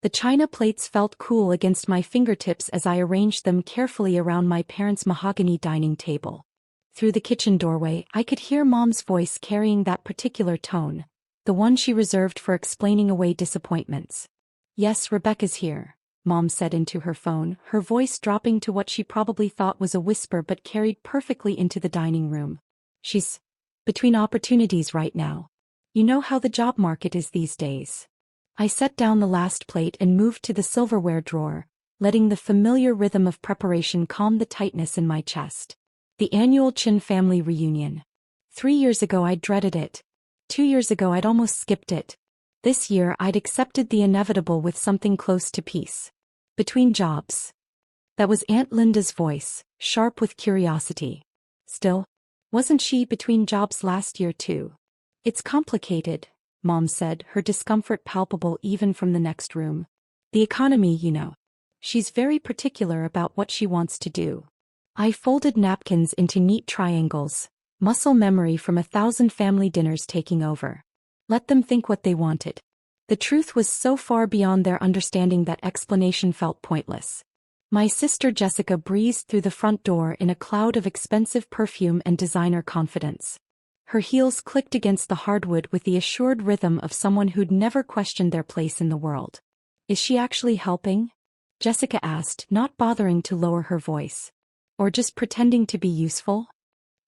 The china plates felt cool against my fingertips as I arranged them carefully around my parents' mahogany dining table. Through the kitchen doorway, I could hear Mom's voice carrying that particular tone, the one she reserved for explaining away disappointments. "Yes, Rebecca's here," Mom said into her phone, her voice dropping to what she probably thought was a whisper but carried perfectly into the dining room. "She's between opportunities right now. You know how the job market is these days." I set down the last plate and moved to the silverware drawer, letting the familiar rhythm of preparation calm the tightness in my chest. The annual Chin family reunion. 3 years ago I'd dreaded it. 2 years ago I'd almost skipped it. This year I'd accepted the inevitable with something close to peace. "Between jobs." That was Aunt Linda's voice, sharp with curiosity. Still, wasn't she between jobs last year too? "It's complicated," Mom said, her discomfort palpable even from the next room. "The economy, you know. She's very particular about what she wants to do." I folded napkins into neat triangles, muscle memory from 1,000 family dinners taking over. Let them think what they wanted. The truth was so far beyond their understanding that explanation felt pointless. My sister Jessica breezed through the front door in a cloud of expensive perfume and designer confidence. Her heels clicked against the hardwood with the assured rhythm of someone who'd never questioned their place in the world. "Is she actually helping?" Jessica asked, not bothering to lower her voice. "Or just pretending to be useful?"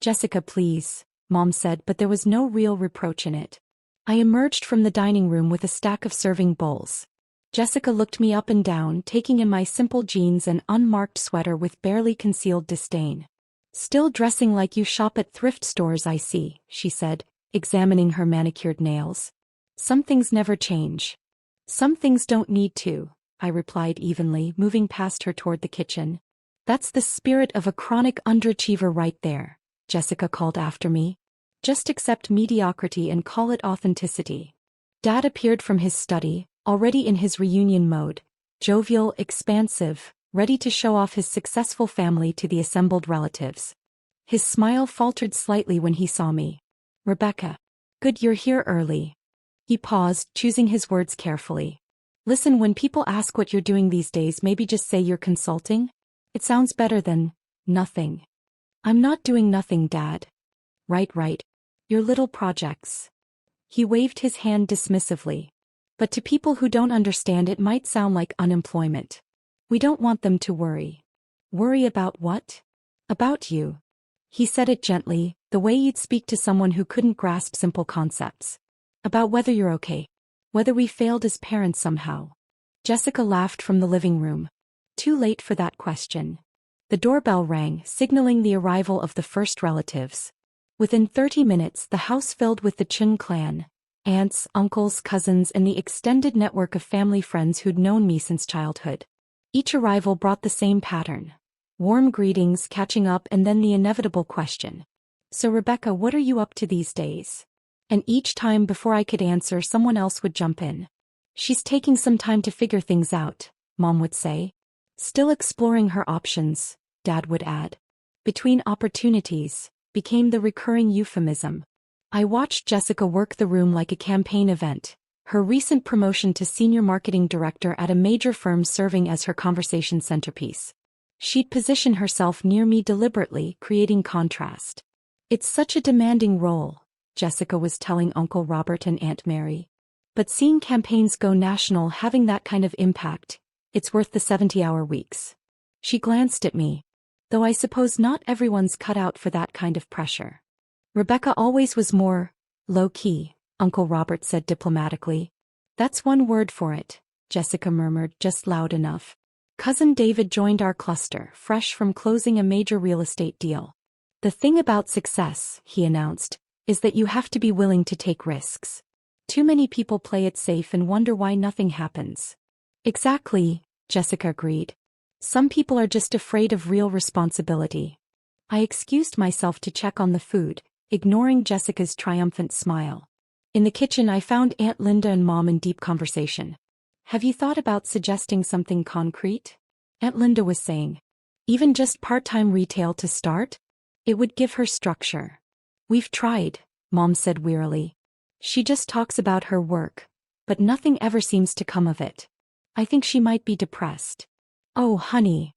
"Jessica, please," Mom said, but there was no real reproach in it. I emerged from the dining room with a stack of serving bowls. Jessica looked me up and down, taking in my simple jeans and unmarked sweater with barely concealed disdain. "Still dressing like you shop at thrift stores, I see," she said, examining her manicured nails. "Some things never change." "Some things don't need to," I replied evenly, moving past her toward the kitchen. "That's the spirit of a chronic underachiever right there," Jessica called after me. "Just accept mediocrity and call it authenticity." Dad appeared from his study, already in his reunion mode, jovial, expansive, ready to show off his successful family to the assembled relatives. His smile faltered slightly when he saw me. "Rebecca. Good you're here early." He paused, choosing his words carefully. "Listen, when people ask what you're doing these days, maybe just say you're consulting. It sounds better than nothing." "I'm not doing nothing, Dad." Right. Your little projects." He waved his hand dismissively. "But to people who don't understand it might sound like unemployment. We don't want them to worry." "Worry about what?" "About you." He said it gently, the way you'd speak to someone who couldn't grasp simple concepts. "About whether you're okay. Whether we failed as parents somehow." Jessica laughed from the living room. Too late for that question. The doorbell rang, signaling the arrival of the first relatives. Within 30 minutes, the house filled with the Chun clan, aunts, uncles, cousins, and the extended network of family friends who'd known me since childhood. Each arrival brought the same pattern. Warm greetings, catching up, and then the inevitable question. "So Rebecca, what are you up to these days?" And each time before I could answer, someone else would jump in. "She's taking some time to figure things out," Mom would say. "Still exploring her options," Dad would add. "Between opportunities" became the recurring euphemism. I watched Jessica work the room like a campaign event, her recent promotion to senior marketing director at a major firm serving as her conversation centerpiece. She'd position herself near me deliberately, creating contrast. "It's such a demanding role," Jessica was telling Uncle Robert and Aunt Mary. "But seeing campaigns go national, having that kind of impact, it's worth the 70-hour weeks." She glanced at me. "Though I suppose not everyone's cut out for that kind of pressure." "Rebecca always was more low-key," Uncle Robert said diplomatically. "That's one word for it," Jessica murmured, just loud enough. "Cousin David joined our cluster, fresh from closing a major real estate deal. The thing about success," he announced, "is that you have to be willing to take risks. Too many people play it safe and wonder why nothing happens." "Exactly," Jessica agreed. "Some people are just afraid of real responsibility." I excused myself to check on the food, ignoring Jessica's triumphant smile. In the kitchen I found Aunt Linda and Mom in deep conversation. "Have you thought about suggesting something concrete?" Aunt Linda was saying. "Even just part-time retail to start? It would give her structure." "We've tried," Mom said wearily. "She just talks about her work, but nothing ever seems to come of it." I think she might be depressed. Oh, honey.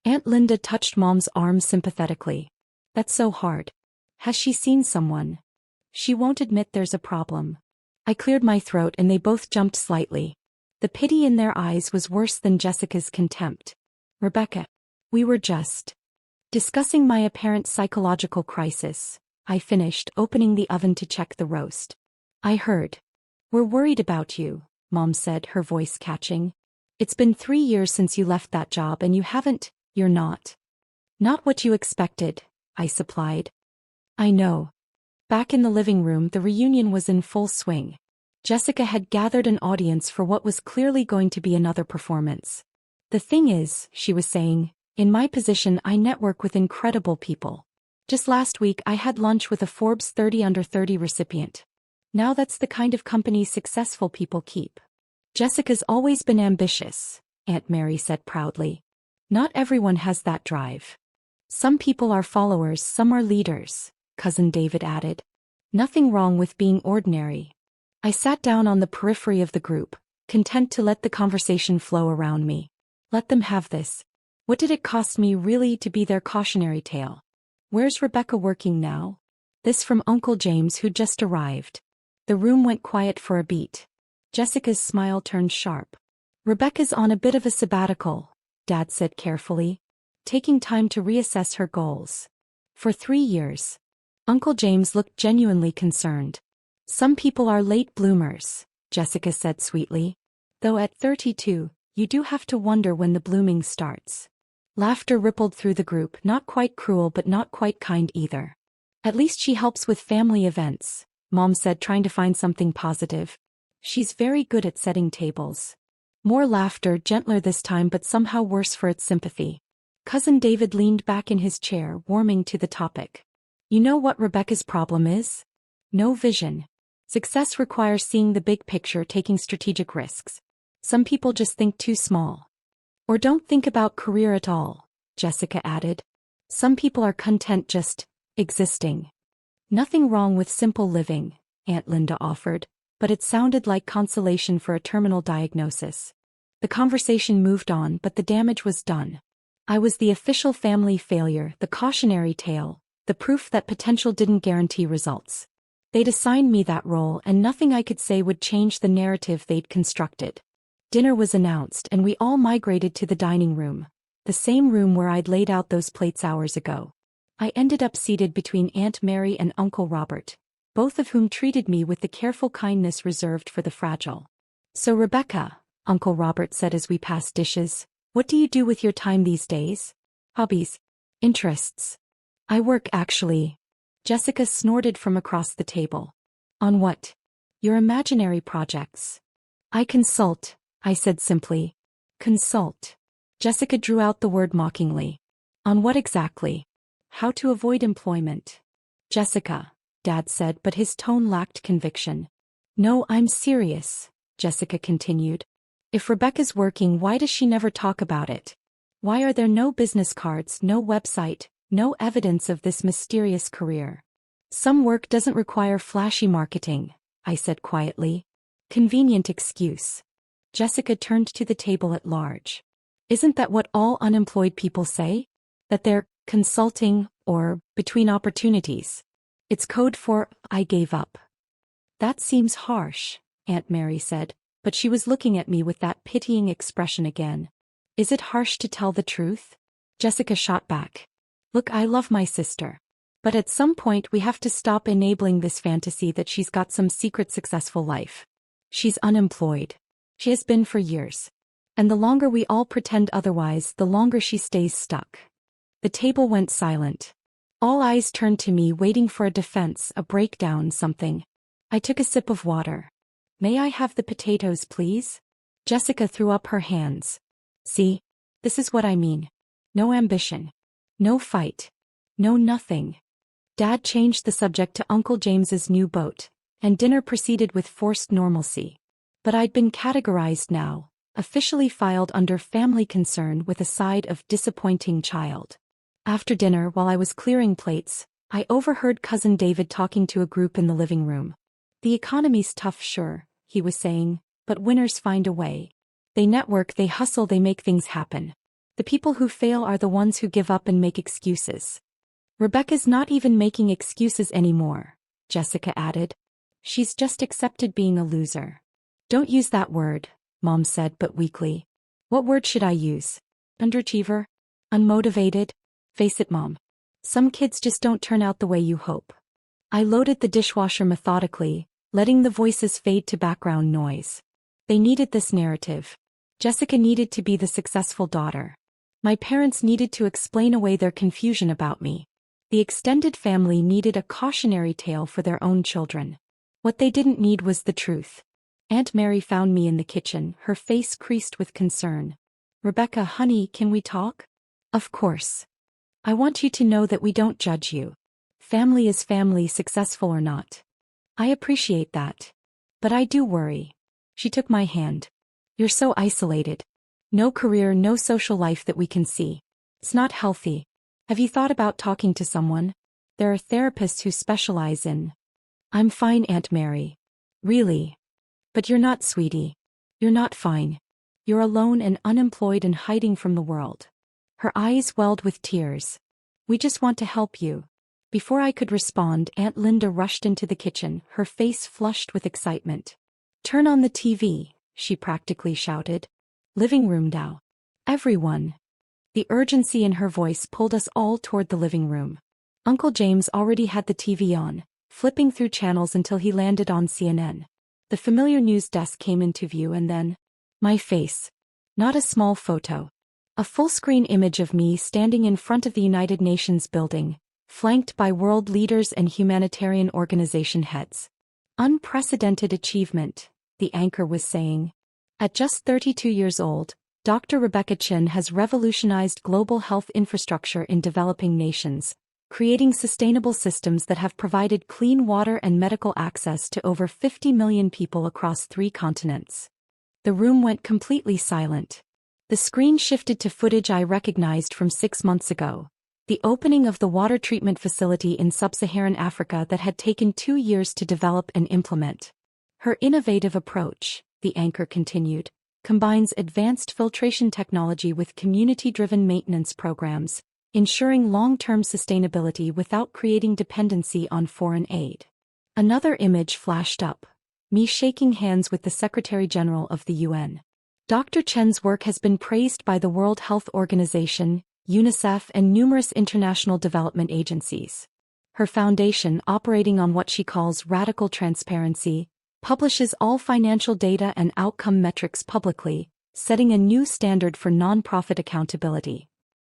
Aunt Linda touched Mom's arm sympathetically. That's so hard. Has she seen someone? She won't admit there's a problem. I cleared my throat and they both jumped slightly. The pity in their eyes was worse than Jessica's contempt. Rebecca. We were just discussing my apparent psychological crisis. I finished, opening the oven to check the roast. I heard. We're worried about you, Mom said, her voice catching. It's been 3 years since you left that job and you're not. Not what you expected, I supplied. I know. Back in the living room, the reunion was in full swing. Jessica had gathered an audience for what was clearly going to be another performance. The thing is, she was saying, in my position I network with incredible people. Just last week I had lunch with a Forbes 30 Under 30 recipient. Now that's the kind of company successful people keep. Jessica's always been ambitious, Aunt Mary said proudly. Not everyone has that drive. Some people are followers, some are leaders, Cousin David added. Nothing wrong with being ordinary. I sat down on the periphery of the group, content to let the conversation flow around me. Let them have this. What did it cost me really to be their cautionary tale? Where's Rebecca working now? This from Uncle James, who just arrived. The room went quiet for a beat. Jessica's smile turned sharp. Rebecca's on a bit of a sabbatical, Dad said carefully, taking time to reassess her goals. For 3 years. Uncle James looked genuinely concerned. Some people are late bloomers, Jessica said sweetly. Though at 32, you do have to wonder when the blooming starts. Laughter rippled through the group, not quite cruel but not quite kind either. At least she helps with family events, Mom said, trying to find something positive. She's very good at setting tables. More laughter, gentler this time but somehow worse for its sympathy. Cousin David leaned back in his chair, warming to the topic. You know what Rebecca's problem is? No vision. Success requires seeing the big picture, taking strategic risks. Some people just think too small. Or don't think about career at all, Jessica added. Some people are content just existing. Nothing wrong with simple living, Aunt Linda offered, but it sounded like consolation for a terminal diagnosis. The conversation moved on, but the damage was done. I was the official family failure, the cautionary tale, the proof that potential didn't guarantee results. They'd assigned me that role and nothing I could say would change the narrative they'd constructed. Dinner was announced and we all migrated to the dining room, the same room where I'd laid out those plates hours ago. I ended up seated between Aunt Mary and Uncle Robert, both of whom treated me with the careful kindness reserved for the fragile. So Rebecca, Uncle Robert said as we passed dishes, what do you do with your time these days? Hobbies? Interests? I work actually. Jessica snorted from across the table. On what? Your imaginary projects. I consult, I said simply. Consult. Jessica drew out the word mockingly. On what exactly? How to avoid employment. Jessica, Dad said, but his tone lacked conviction. No, I'm serious, Jessica continued. If Rebecca's working, why does she never talk about it? Why are there no business cards, no website, no evidence of this mysterious career? Some work doesn't require flashy marketing, I said quietly. Convenient excuse. Jessica turned to the table at large. Isn't that what all unemployed people say? That they're consulting or between opportunities? It's code for I gave up. That seems harsh, Aunt Mary said, but she was looking at me with that pitying expression again. Is it harsh to tell the truth? Jessica shot back. Look, I love my sister. But at some point we have to stop enabling this fantasy that she's got some secret successful life. She's unemployed. She has been for years. And the longer we all pretend otherwise, the longer she stays stuck. The table went silent. All eyes turned to me, waiting for a defense, a breakdown, something. I took a sip of water. May I have the potatoes, please? Jessica threw up her hands. See? This is what I mean. No ambition. No fight. No nothing. Dad changed the subject to Uncle James's new boat, and dinner proceeded with forced normalcy. But I'd been categorized now, officially filed under family concern with a side of disappointing child. After dinner, while I was clearing plates, I overheard Cousin David talking to a group in the living room. The economy's tough, sure, he was saying, but winners find a way. They network, they hustle, they make things happen. The people who fail are the ones who give up and make excuses. Rebecca's not even making excuses anymore, Jessica added. She's just accepted being a loser. Don't use that word, Mom said but weakly. What word should I use? Underachiever? Unmotivated? Face it, Mom. Some kids just don't turn out the way you hope. I loaded the dishwasher methodically, letting the voices fade to background noise. They needed this narrative. Jessica needed to be the successful daughter. My parents needed to explain away their confusion about me. The extended family needed a cautionary tale for their own children. What they didn't need was the truth. Aunt Mary found me in the kitchen, her face creased with concern. Rebecca, honey, can we talk? Of course. I want you to know that we don't judge you. Family is family, successful or not. I appreciate that. But I do worry. She took my hand. You're so isolated. No career, no social life that we can see. It's not healthy. Have you thought about talking to someone? There are therapists who specialize in. I'm fine, Aunt Mary. Really? But you're not, sweetie. You're not fine. You're alone and unemployed and hiding from the world. Her eyes welled with tears. We just want to help you. Before I could respond, Aunt Linda rushed into the kitchen, her face flushed with excitement. Turn on the TV, she practically shouted. Living room now. Everyone. The urgency in her voice pulled us all toward the living room. Uncle James already had the TV on, flipping through channels until he landed on CNN. The familiar news desk came into view and then, my face. Not a small photo. A full-screen image of me standing in front of the United Nations building, flanked by world leaders and humanitarian organization heads. Unprecedented achievement, the anchor was saying. At just 32 years old, Dr. Rebecca Chin has revolutionized global health infrastructure in developing nations, creating sustainable systems that have provided clean water and medical access to over 50 million people across 3 continents. The room went completely silent. The screen shifted to footage I recognized from 6 months ago. The opening of the water treatment facility in sub-Saharan Africa that had taken 2 years to develop and implement. Her innovative approach, the anchor continued, combines advanced filtration technology with community-driven maintenance programs, ensuring long-term sustainability without creating dependency on foreign aid. Another image flashed up, me shaking hands with the Secretary General of the UN. Dr. Chen's work has been praised by the World Health Organization, UNICEF, and numerous international development agencies. Her foundation, operating on what she calls radical transparency, publishes all financial data and outcome metrics publicly, setting a new standard for nonprofit accountability.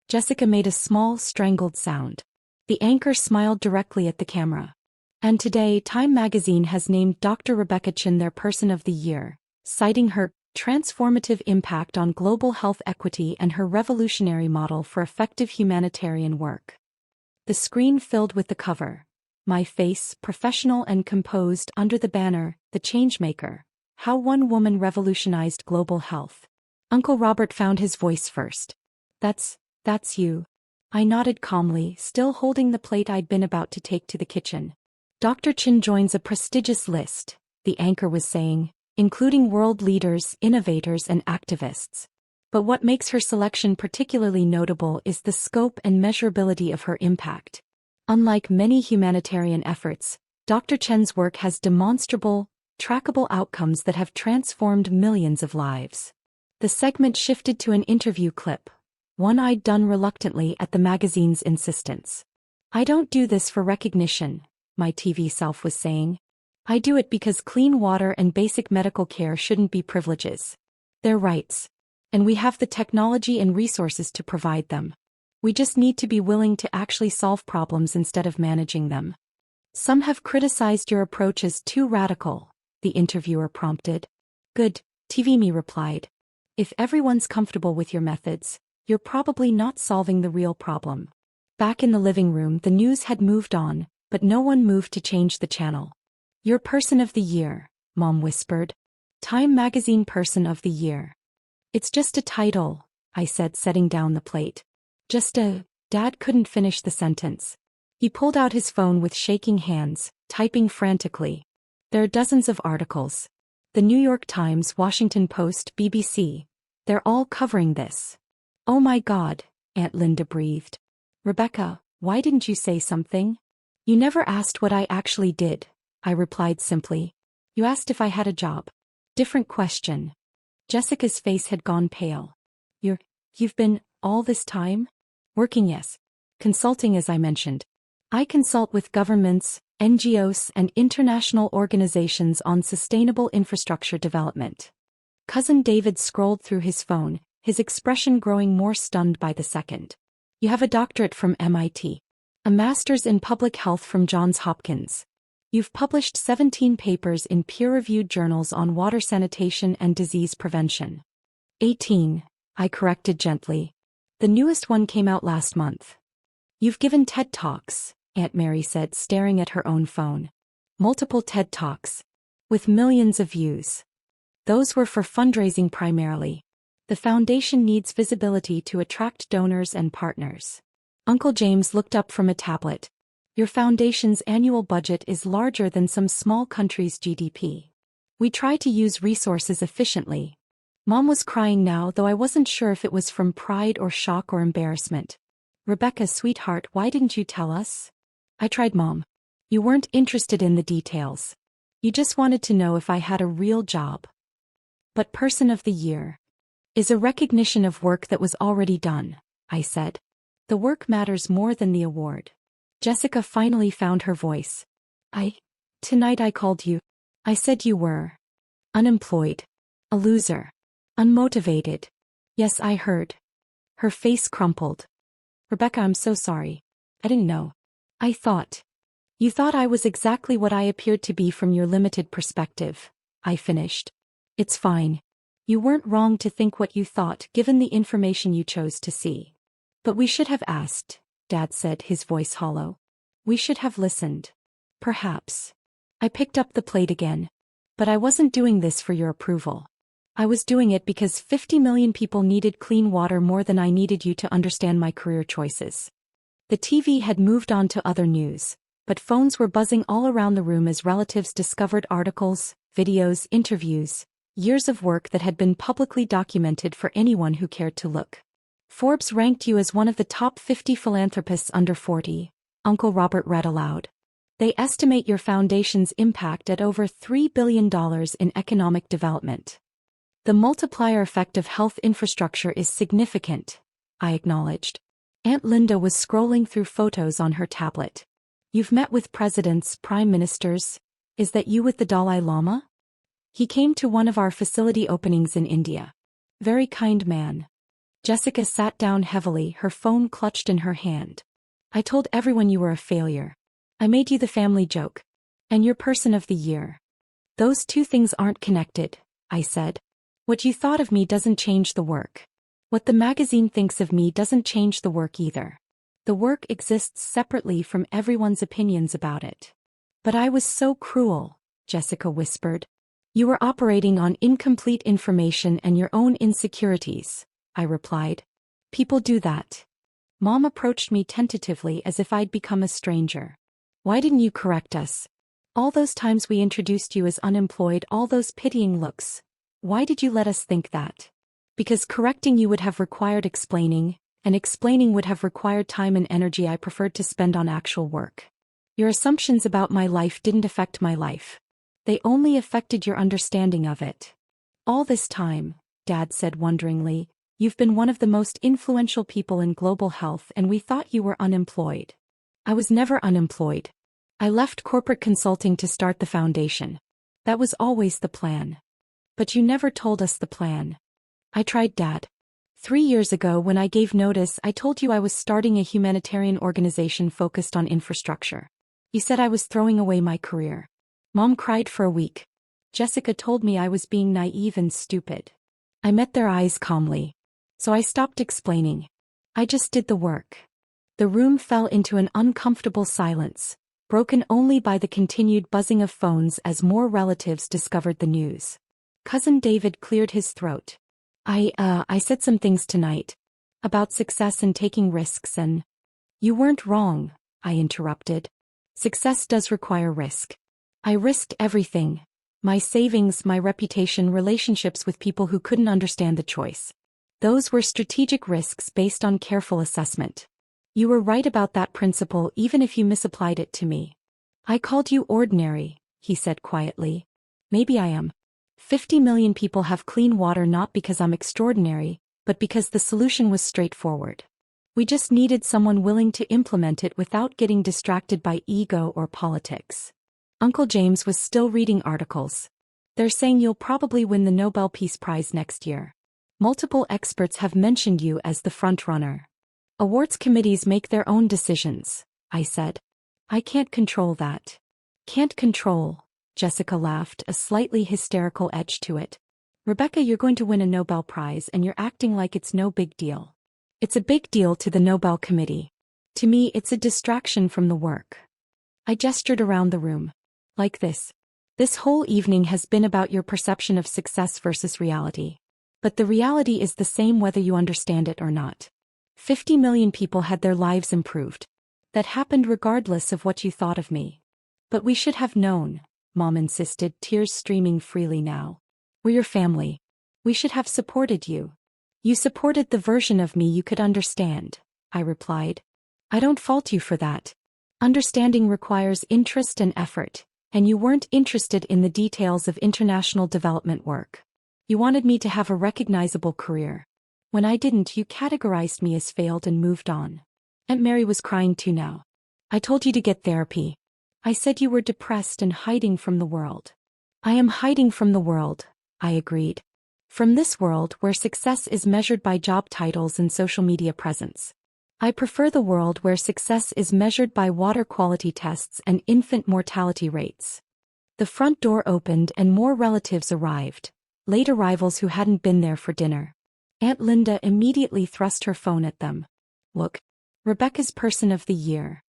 Jessica made a small, strangled sound. The anchor smiled directly at the camera. And today, Time magazine has named Dr. Rebecca Chin their Person of the Year, citing her transformative impact on global health equity and her revolutionary model for effective humanitarian work. The screen filled with the cover. My face, professional and composed, under the banner, The Changemaker, How One Woman Revolutionized Global Health. Uncle Robert found his voice first. That's you. I nodded calmly, still holding the plate I'd been about to take to the kitchen. Dr. Chin joins a prestigious list, the anchor was saying, including world leaders, innovators, and activists. But what makes her selection particularly notable is the scope and measurability of her impact. Unlike many humanitarian efforts, Dr. Chen's work has demonstrable, trackable outcomes that have transformed millions of lives. The segment shifted to an interview clip, one I'd done reluctantly at the magazine's insistence. I don't do this for recognition, my TV self was saying. I do it because clean water and basic medical care shouldn't be privileges. They're rights. And we have the technology and resources to provide them. We just need to be willing to actually solve problems instead of managing them. Some have criticized your approach as too radical, the interviewer prompted. Good, TV me replied. If everyone's comfortable with your methods, you're probably not solving the real problem. Back in the living room, the news had moved on, but no one moved to change the channel. Your Person of the Year, Mom whispered. Time magazine Person of the Year. It's just a title, I said, setting down the plate. Dad couldn't finish the sentence. He pulled out his phone with shaking hands, typing frantically. There are dozens of articles. The New York Times, Washington Post, BBC, They're all covering this. Oh my God, Aunt Linda breathed. Rebecca, why didn't you say something? You never asked what I actually did, I replied simply. You asked if I had a job. Different question. Jessica's face had gone pale. You've been, all this time? Working, yes. Consulting, as I mentioned. I consult with governments, NGOs, and international organizations on sustainable infrastructure development. Cousin David scrolled through his phone, his expression growing more stunned by the second. You have a doctorate from MIT. A master's in public health from Johns Hopkins. You've published 17 papers in peer-reviewed journals on water sanitation and disease prevention. 18, I corrected gently. The newest one came out last month. You've given TED Talks, Aunt Mary said, staring at her own phone. Multiple TED Talks. With millions of views. Those were for fundraising primarily. The foundation needs visibility to attract donors and partners. Uncle James looked up from a tablet. Your foundation's annual budget is larger than some small countries' GDP. We try to use resources efficiently. Mom was crying now, though I wasn't sure if it was from pride or shock or embarrassment. Rebecca, sweetheart, why didn't you tell us? I tried, Mom. You weren't interested in the details. You just wanted to know if I had a real job. But Person of the Year is a recognition of work that was already done, I said. The work matters more than the award. Jessica finally found her voice. Tonight I called you. I said you were unemployed. A loser. Unmotivated. Yes, I heard. Her face crumpled. Rebecca, I'm so sorry. I didn't know. I thought. You thought I was exactly what I appeared to be from your limited perspective, I finished. It's fine. You weren't wrong to think what you thought given the information you chose to see. But we should have asked, Dad said, his voice hollow. We should have listened. Perhaps. I picked up the plate again. But I wasn't doing this for your approval. I was doing it because 50 million people needed clean water more than I needed you to understand my career choices. The TV had moved on to other news, but phones were buzzing all around the room as relatives discovered articles, videos, interviews, years of work that had been publicly documented for anyone who cared to look. Forbes ranked you as one of the top 50 philanthropists under 40, Uncle Robert read aloud. They estimate your foundation's impact at over $3 billion in economic development. The multiplier effect of health infrastructure is significant, I acknowledged. Aunt Linda was scrolling through photos on her tablet. You've met with presidents, prime ministers. Is that you with the Dalai Lama? He came to one of our facility openings in India. Very kind man. Jessica sat down heavily, her phone clutched in her hand. I told everyone you were a failure. I made you the family joke. And you're Person of the Year. Those two things aren't connected, I said. What you thought of me doesn't change the work. What the magazine thinks of me doesn't change the work either. The work exists separately from everyone's opinions about it. But I was so cruel, Jessica whispered. You were operating on incomplete information and your own insecurities, I replied. People do that. Mom approached me tentatively as if I'd become a stranger. Why didn't you correct us? All those times we introduced you as unemployed, all those pitying looks. Why did you let us think that? Because correcting you would have required explaining, and explaining would have required time and energy I preferred to spend on actual work. Your assumptions about my life didn't affect my life. They only affected your understanding of it. All this time, Dad said wonderingly, you've been one of the most influential people in global health and we thought you were unemployed. I was never unemployed. I left corporate consulting to start the foundation. That was always the plan. But you never told us the plan. I tried, Dad. 3 years ago when I gave notice I told you I was starting a humanitarian organization focused on infrastructure. You said I was throwing away my career. Mom cried for a week. Jessica told me I was being naive and stupid. I met their eyes calmly. So I stopped explaining. I just did the work. The room fell into an uncomfortable silence, broken only by the continued buzzing of phones as more relatives discovered the news. Cousin David cleared his throat. I said some things tonight. About success and taking risks and... You weren't wrong, I interrupted. Success does require risk. I risked everything. My savings, my reputation, relationships with people who couldn't understand the choice. Those were strategic risks based on careful assessment. You were right about that principle even if you misapplied it to me. I called you ordinary, he said quietly. Maybe I am. 50 million people have clean water not because I'm extraordinary, but because the solution was straightforward. We just needed someone willing to implement it without getting distracted by ego or politics. Uncle James was still reading articles. They're saying you'll probably win the Nobel Peace Prize next year. Multiple experts have mentioned you as the front-runner. Awards committees make their own decisions, I said. I can't control that. Can't control, Jessica laughed, a slightly hysterical edge to it. Rebecca, you're going to win a Nobel Prize and you're acting like it's no big deal. It's a big deal to the Nobel Committee. To me, it's a distraction from the work. I gestured around the room. Like this. This whole evening has been about your perception of success versus reality. But the reality is the same whether you understand it or not. 50 million people had their lives improved. That happened regardless of what you thought of me. But we should have known, Mom insisted, tears streaming freely now. We're your family. We should have supported you. You supported the version of me you could understand, I replied. I don't fault you for that. Understanding requires interest and effort, and you weren't interested in the details of international development work. You wanted me to have a recognizable career. When I didn't, you categorized me as failed and moved on. Aunt Mary was crying too now. I told you to get therapy. I said you were depressed and hiding from the world. I am hiding from the world, I agreed. From this world where success is measured by job titles and social media presence. I prefer the world where success is measured by water quality tests and infant mortality rates. The front door opened and more relatives arrived, late arrivals who hadn't been there for dinner. Aunt Linda immediately thrust her phone at them. Look, Rebecca's Person of the Year.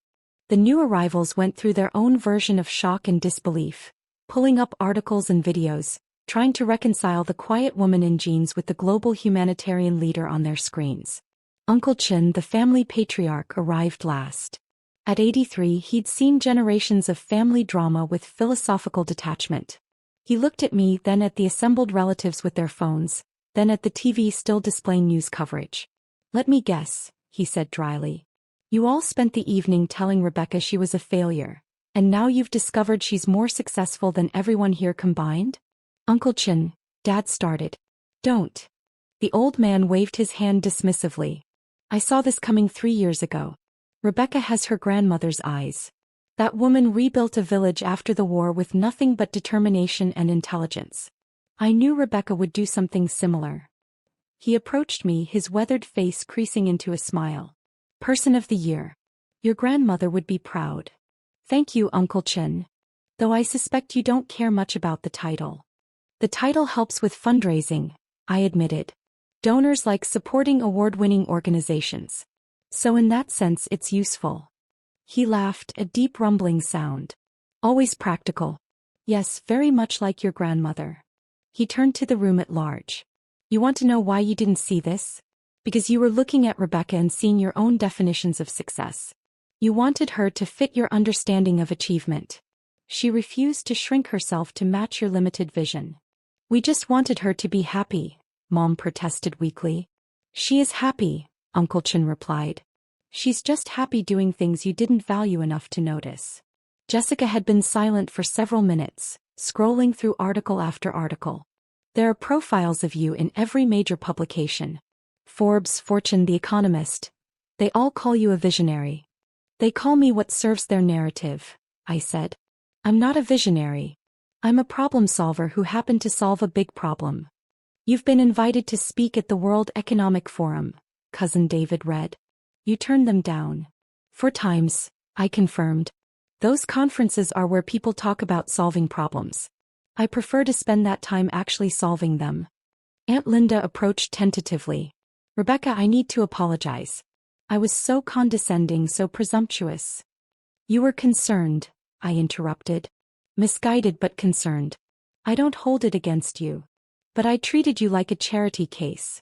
The new arrivals went through their own version of shock and disbelief, pulling up articles and videos, trying to reconcile the quiet woman in jeans with the global humanitarian leader on their screens. Uncle Chin, the family patriarch, arrived last. At 83, he'd seen generations of family drama with philosophical detachment. He looked at me, then at the assembled relatives with their phones, then at the TV still displaying news coverage. Let me guess, he said dryly. You all spent the evening telling Rebecca she was a failure, and now you've discovered she's more successful than everyone here combined? Uncle Chin, Dad started. Don't. The old man waved his hand dismissively. I saw this coming 3 years ago. Rebecca has her grandmother's eyes. That woman rebuilt a village after the war with nothing but determination and intelligence. I knew Rebecca would do something similar. He approached me, his weathered face creasing into a smile. Person of the Year. Your grandmother would be proud. Thank you, Uncle Chin. Though I suspect you don't care much about the title. The title helps with fundraising, I admitted. Donors like supporting award-winning organizations. So in that sense it's useful. He laughed, a deep rumbling sound. Always practical. Yes, very much like your grandmother. He turned to the room at large. You want to know why you didn't see this? Because you were looking at Rebecca and seeing your own definitions of success. You wanted her to fit your understanding of achievement. She refused to shrink herself to match your limited vision. We just wanted her to be happy, Mom protested weakly. She is happy, Uncle Chin replied. She's just happy doing things you didn't value enough to notice. Jessica had been silent for several minutes, scrolling through article after article. There are profiles of you in every major publication. Forbes, Fortune, The Economist. They all call you a visionary. They call me what serves their narrative, I said. I'm not a visionary. I'm a problem solver who happened to solve a big problem. You've been invited to speak at the World Economic Forum, Cousin David read. You turned them down. 4 times, I confirmed. Those conferences are where people talk about solving problems. I prefer to spend that time actually solving them. Aunt Linda approached tentatively. Rebecca, I need to apologize. I was so condescending, so presumptuous. You were concerned, I interrupted. Misguided but concerned. I don't hold it against you. But I treated you like a charity case.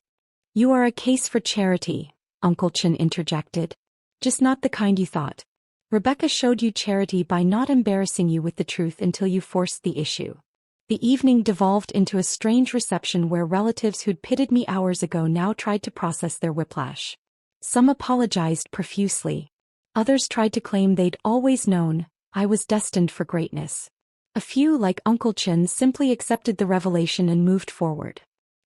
You are a case for charity, Uncle Chin interjected. Just not the kind you thought. Rebecca showed you charity by not embarrassing you with the truth until you forced the issue. The evening devolved into a strange reception where relatives who'd pitted me hours ago now tried to process their whiplash. Some apologized profusely. Others tried to claim they'd always known I was destined for greatness. A few, like Uncle Chin, simply accepted the revelation and moved forward.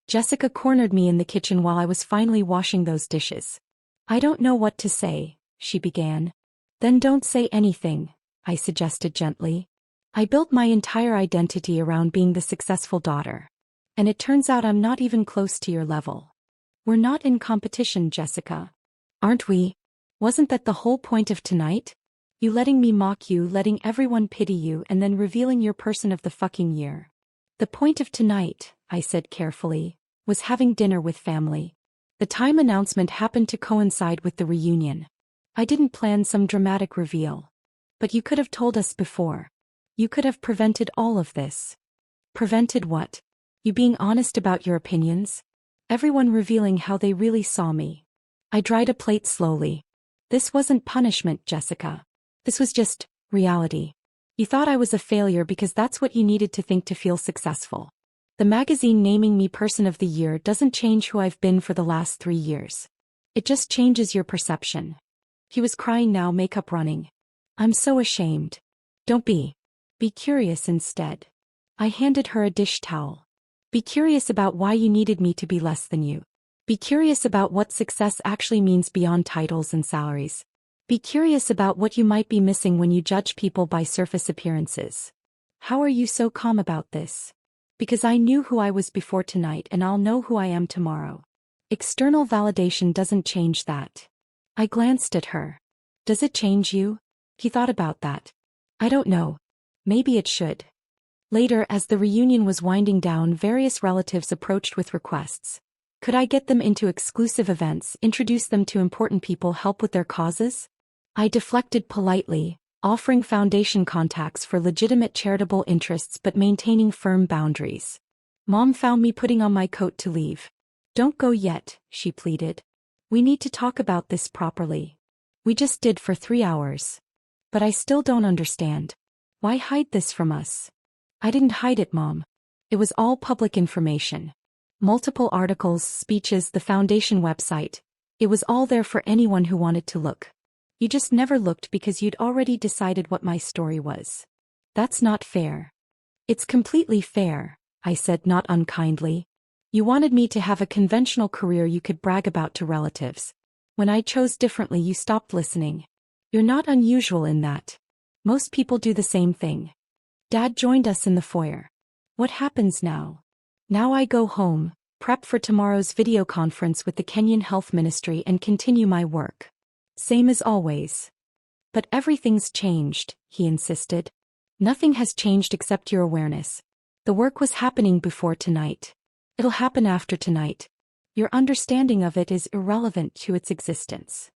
Jessica cornered me in the kitchen while I was finally washing those dishes. "I don't know what to say," she began. "Then don't say anything," I suggested gently. "I built my entire identity around being the successful daughter. And it turns out I'm not even close to your level. We're not in competition, Jessica. Aren't we? Wasn't that the whole point of tonight? You letting me mock you, letting everyone pity you, and then revealing your person of the fucking year." "The point of tonight," I said carefully, "was having dinner with family. The time announcement happened to coincide with the reunion. I didn't plan some dramatic reveal. But you could have told us before. You could have prevented all of this." "Prevented what? You being honest about your opinions? Everyone revealing how they really saw me." I dried a plate slowly. "This wasn't punishment, Jessica. This was just reality. You thought I was a failure because that's what you needed to think to feel successful. The magazine naming me Person of the Year doesn't change who I've been for the last 3 years. It just changes your perception." He was crying now, makeup running. "I'm so ashamed." "Don't be. Be curious instead." I handed her a dish towel. "Be curious about why you needed me to be less than you. Be curious about what success actually means beyond titles and salaries. Be curious about what you might be missing when you judge people by surface appearances. How are you so calm about this?" "Because I knew who I was before tonight and I'll know who I am tomorrow. External validation doesn't change that." I glanced at her. "Does it change you?" He thought about that. "I don't know. Maybe it should." Later, as the reunion was winding down, various relatives approached with requests. Could I get them into exclusive events, introduce them to important people, help with their causes? I deflected politely, offering foundation contacts for legitimate charitable interests but maintaining firm boundaries. Mom found me putting on my coat to leave. "Don't go yet," she pleaded. "We need to talk about this properly. We just did for 3 hours. But I still don't understand. Why hide this from us?" "I didn't hide it, Mom. It was all public information. Multiple articles, speeches, the foundation website. It was all there for anyone who wanted to look. You just never looked because you'd already decided what my story was. That's not fair." "It's completely fair," I said, not unkindly. "You wanted me to have a conventional career you could brag about to relatives. When I chose differently, you stopped listening. You're not unusual in that. Most people do the same thing." Dad joined us in the foyer. "What happens now?" "Now I go home, prep for tomorrow's video conference with the Kenyan Health Ministry and continue my work. Same as always." "But everything's changed," he insisted. "Nothing has changed except your awareness. The work was happening before tonight. It'll happen after tonight. Your understanding of it is irrelevant to its existence."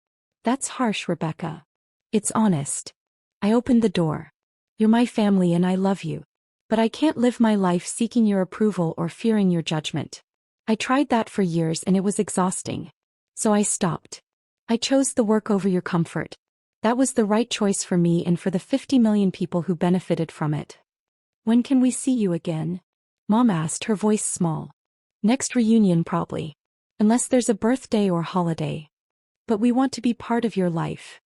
"That's harsh, Rebecca." "It's honest." I opened the door. "You're my family and I love you. But I can't live my life seeking your approval or fearing your judgment. I tried that for years and it was exhausting. So I stopped. I chose the work over your comfort. That was the right choice for me and for the 50 million people who benefited from it." "When can we see you again?" Mom asked, her voice small. "Next reunion probably. Unless there's a birthday or holiday. But we want to be part of your life."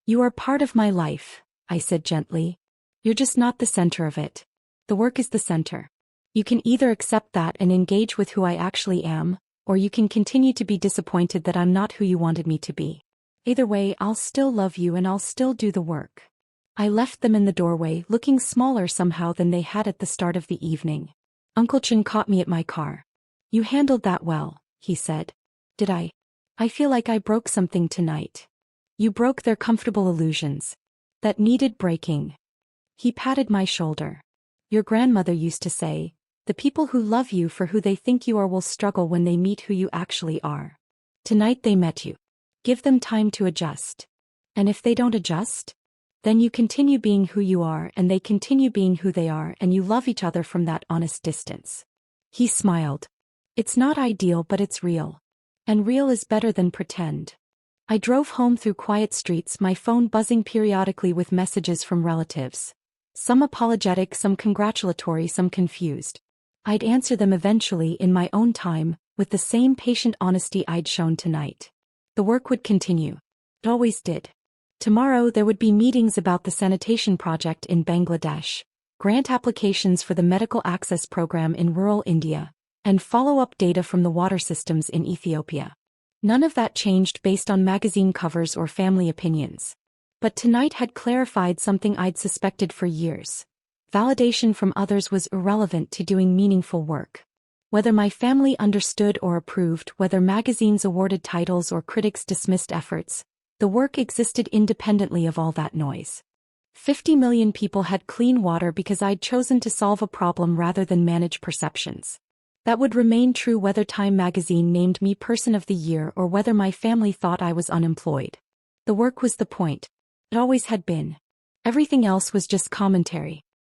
"You are part of my life," I said gently. "You're just not the center of it. The work is the center. You can either accept that and engage with who I actually am, or you can continue to be disappointed that I'm not who you wanted me to be. Either way, I'll still love you and I'll still do the work." I left them in the doorway, looking smaller somehow than they had at the start of the evening. Uncle Chin caught me at my car. "You handled that well," he said. "Did I? I feel like I broke something tonight." "You broke their comfortable illusions. That needed breaking." He patted my shoulder. "Your grandmother used to say, the people who love you for who they think you are will struggle when they meet who you actually are. Tonight they met you. Give them time to adjust. And if they don't adjust? Then you continue being who you are and they continue being who they are and you love each other from that honest distance." He smiled. "It's not ideal but it's real. And real is better than pretend." I drove home through quiet streets, my phone buzzing periodically with messages from relatives. Some apologetic, some congratulatory, some confused. I'd answer them eventually in my own time, with the same patient honesty I'd shown tonight. The work would continue. It always did. Tomorrow there would be meetings about the sanitation project in Bangladesh, grant applications for the medical access program in rural India, and follow-up data from the water systems in Ethiopia. None of that changed based on magazine covers or family opinions. But tonight had clarified something I'd suspected for years. Validation from others was irrelevant to doing meaningful work. Whether my family understood or approved, whether magazines awarded titles or critics dismissed efforts, the work existed independently of all that noise. 50 million people had clean water because I'd chosen to solve a problem rather than manage perceptions. That would remain true whether Time magazine named me Person of the Year or whether my family thought I was unemployed. The work was the point. It always had been. Everything else was just commentary.